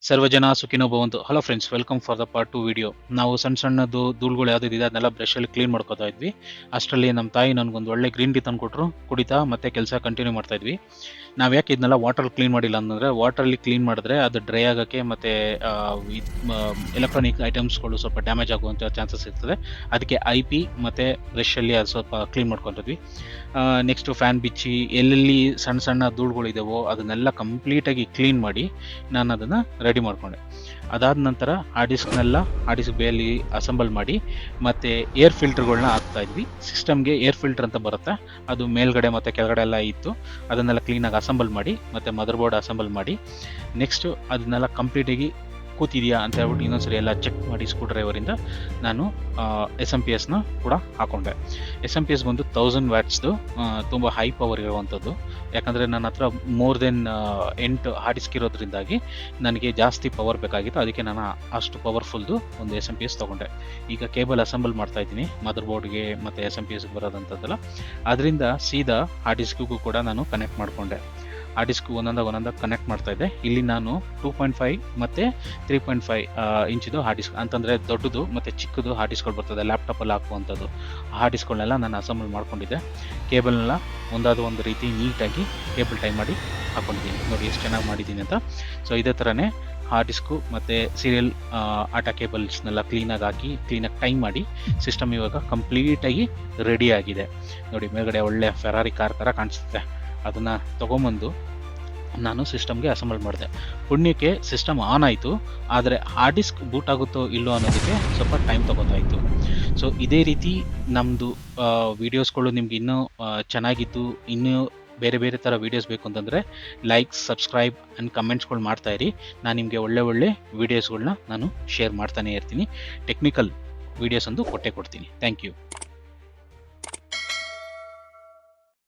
ಸರ್ವಜನ ಸುಖಿನೋ ಭವಂತು. Hello friends, welcome for the part 2 video. ನಾವು ಸಣ್ಣದು ಧೂಳುಗಳು ಯಾವ್ದಿದೆ ಅದನ್ನೆಲ್ಲ ಬ್ರಷಲ್ಲಿ ಕ್ಲೀನ್ ಮಾಡ್ಕೋತಾ ಇದ್ವಿ. ಅಷ್ಟರಲ್ಲಿ ನಮ್ಮ ತಾಯಿ ನನಗೊಂದು ಒಳ್ಳೆ ಗ್ರೀನ್ ಟೀ ತಂದು ಕೊಟ್ಟರು. ಕುಡಿತಾ ಮತ್ತೆ ಕೆಲಸ ಕಂಟಿನ್ಯೂ ಮಾಡ್ತಾ ಇದ್ವಿ. ನಾವು ಯಾಕೆ ಇದನ್ನೆಲ್ಲ ವಾಟರ್ ಕ್ಲೀನ್ ಮಾಡಿಲ್ಲ ಅಂತಂದರೆ, ವಾಟರಲ್ಲಿ ಕ್ಲೀನ್ ಮಾಡಿದ್ರೆ ಅದು ಡ್ರೈ ಆಗೋಕ್ಕೆ ಮತ್ತು ಎಲೆಕ್ಟ್ರಾನಿಕ್ ಐಟಮ್ಸ್ಗಳು ಸ್ವಲ್ಪ ಡ್ಯಾಮೇಜ್ ಆಗುವಂಥ ಚಾನ್ಸಸ್ ಇರ್ತದೆ. ಅದಕ್ಕೆ IP ಮತ್ತು ಬ್ರಷಲ್ಲಿ ಅದು ಸ್ವಲ್ಪ ಕ್ಲೀನ್ ಮಾಡ್ಕೊತಿದ್ವಿ. ನೆಕ್ಸ್ಟು ಫ್ಯಾನ್ ಬಿಚ್ಚಿ ಎಲ್ಲೆಲ್ಲಿ ಸಣ್ಣ ಸಣ್ಣ ಧೂಳುಗಳಿದ್ದಾವೋ ಅದನ್ನೆಲ್ಲ ಕಂಪ್ಲೀಟಾಗಿ ಕ್ಲೀನ್ ಮಾಡಿ ನಾನು ಅದನ್ನು ರೆಡಿ ಮಾಡಿಕೊಂಡೆ. ಅದಾದ ನಂತರ ಹಾರ್ಡ್ ಡಿಸ್ಕ್ ಬೇಯಲ್ಲಿ ಅಸೆಂಬಲ್ ಮಾಡಿ ಮತ್ತು ಏರ್ ಫಿಲ್ಟರ್ಗಳನ್ನ ಹಾಕ್ತಾ ಇದ್ವಿ. ಸಿಸ್ಟಮ್ಗೆ ಏರ್ ಫಿಲ್ಟರ್ ಅಂತ ಬರುತ್ತೆ, ಅದು ಮೇಲ್ಗಡೆ ಮತ್ತು ಕೆಳಗಡೆ ಎಲ್ಲ ಇತ್ತು. ಅದನ್ನೆಲ್ಲ ಕ್ಲೀನಾಗಿ ಅಸೆಂಬಲ್ ಮಾಡಿ ಮತ್ತು ಮದರ್ ಬೋರ್ಡ್ ಅಸೆಂಬಲ್ ಮಾಡಿ ನೆಕ್ಸ್ಟು ಅದನ್ನೆಲ್ಲ ಕಂಪ್ಲೀಟಾಗಿ ಕೂತಿದೆಯಾ ಅಂತ ಹೇಳ್ಬಿಟ್ಟು ಇನ್ನೊಂದ್ಸರಿ ಎಲ್ಲ ಚೆಕ್ ಮಾಡಿ ಸ್ಕ್ರೂ ಡ್ರೈವರಿಂದ ನಾನು SMPSನ ಕೂಡ ಹಾಕೊಂಡೆ. SMPS ಬಂದು 1000 ವ್ಯಾಟ್ಸ್ದು, ತುಂಬ ಹೈ ಪವರ್ ಇರುವಂಥದ್ದು. ಯಾಕಂದರೆ ನನ್ನ ಹತ್ರ ಮೋರ್ ದೆನ್ 8 ಹಾರ್ಡ್ ಡಿಸ್ಕ್ ಇರೋದ್ರಿಂದಾಗಿ ನನಗೆ ಜಾಸ್ತಿ ಪವರ್ ಬೇಕಾಗಿತ್ತು. ಅದಕ್ಕೆ ನಾನು ಅಷ್ಟು ಪವರ್ಫುಲ್ದು ಒಂದು SMPS ತೊಗೊಂಡೆ. ಈಗ ಕೇಬಲ್ ಅಸೆಂಬಲ್ ಮಾಡ್ತಾ ಇದ್ದೀನಿ ಮದರ್ ಬೋರ್ಡ್ಗೆ ಮತ್ತು SMPSಗೆ ಬರೋದಂಥದ್ದಲ್ಲ. ಅದರಿಂದ ಸೀದಾ ಹಾರ್ಡ್ ಡಿಸ್ಕ್ಗೂ ಕೂಡ ನಾನು ಕನೆಕ್ಟ್ ಮಾಡಿಕೊಂಡೆ. ಆ ಡಿಸ್ಕ್ ಒಂದೊಂದಾಗಿ ಕನೆಕ್ಟ್ ಮಾಡ್ತಾ ಇದ್ದೆ. ಇಲ್ಲಿ ನಾನು 2.5 ಮತ್ತು 3.5 ಇಂಚಿದು ಹಾರ್ಡ್ ಡಿಸ್ಕ್ ಅಂತಂದರೆ ದೊಡ್ಡದು ಮತ್ತು ಚಿಕ್ಕದು ಹಾರ್ಡ್ ಡಿಸ್ಕ್ಗಳು ಬರ್ತದೆ, ಲ್ಯಾಪ್ಟಾಪಲ್ಲಿ ಹಾಕುವಂಥದ್ದು. ಆ ಹಾರ್ಡ್ ಡಿಸ್ಕ್ಗಳನ್ನೆಲ್ಲ ನಾನು ಅಸೆಂಬಲ್ ಮಾಡ್ಕೊಂಡಿದ್ದೆ. ಕೇಬಲ್ನೆಲ್ಲ ಒಂದಾದ ಒಂದು ರೀತಿ ನೀಟಾಗಿ ಕೇಬಲ್ ಟೈ ಮಾಡಿ ಹಾಕ್ಕೊಂಡಿದ್ದೀನಿ. ನೋಡಿ ಎಷ್ಟು ಚೆನ್ನಾಗಿ ಮಾಡಿದ್ದೀನಿ ಅಂತ. ಸೊ ಇದೇ ಥರನೇ ಹಾರ್ಡ್ ಡಿಸ್ಕು ಮತ್ತು ಸೀರಿಯಲ್ ಆಟಾ ಕೇಬಲ್ಸ್ನೆಲ್ಲ ಕ್ಲೀನಾಗಿ ಟೈ ಮಾಡಿ ಸಿಸ್ಟಮ್ ಇವಾಗ ಕಂಪ್ಲೀಟಾಗಿ ರೆಡಿ ಆಗಿದೆ. ನೋಡಿ ಮೇಲ್ಗಡೆ ಒಳ್ಳೆ ಫೆರಾರಿ ಕಾರ್ ಥರ ಕಾಣಿಸುತ್ತೆ. ಅದನ್ನು ತೊಗೊಂಬಂದು ನಾನು ಸಿಸ್ಟಮ್ಗೆ ಅಸೆಂಬಲ್ ಮಾಡಿದೆ. ಪುಣ್ಯಕ್ಕೆ ಸಿಸ್ಟಮ್ ಆನ್ ಆಯಿತು, ಆದರೆ ಹಾರ್ಡ್ ಡಿಸ್ಕ್ ಬೂಟ್ ಆಗುತ್ತೋ ಇಲ್ಲೋ ಅನ್ನೋದಕ್ಕೆ ಸ್ವಲ್ಪ ಟೈಮ್ ತೊಗೋತಾ ಇತ್ತು. ಸೊ ಇದೇ ರೀತಿ ನಮ್ಮದು ವೀಡಿಯೋಸ್ಗಳು ನಿಮ್ಗೆ ಇನ್ನೂ ಚೆನ್ನಾಗಿದ್ದು ಇನ್ನೂ ಬೇರೆ ಬೇರೆ ಥರ ವೀಡಿಯೋಸ್ ಬೇಕು ಅಂತಂದರೆ ಲೈಕ್, ಸಬ್ಸ್ಕ್ರೈಬ್ ಆ್ಯಂಡ್ ಕಮೆಂಟ್ಸ್ಗಳು ಮಾಡ್ತಾಯಿರಿ. ನಾನು ನಿಮಗೆ ಒಳ್ಳೆ ವೀಡಿಯೋಸ್ಗಳನ್ನ ನಾನು ಶೇರ್ ಮಾಡ್ತಾನೇ ಇರ್ತೀನಿ. ಟೆಕ್ನಿಕಲ್ ವೀಡಿಯೋಸ್ ಅಂದು ಕೊಟ್ಟೇ ಕೊಡ್ತೀನಿ. Thank you.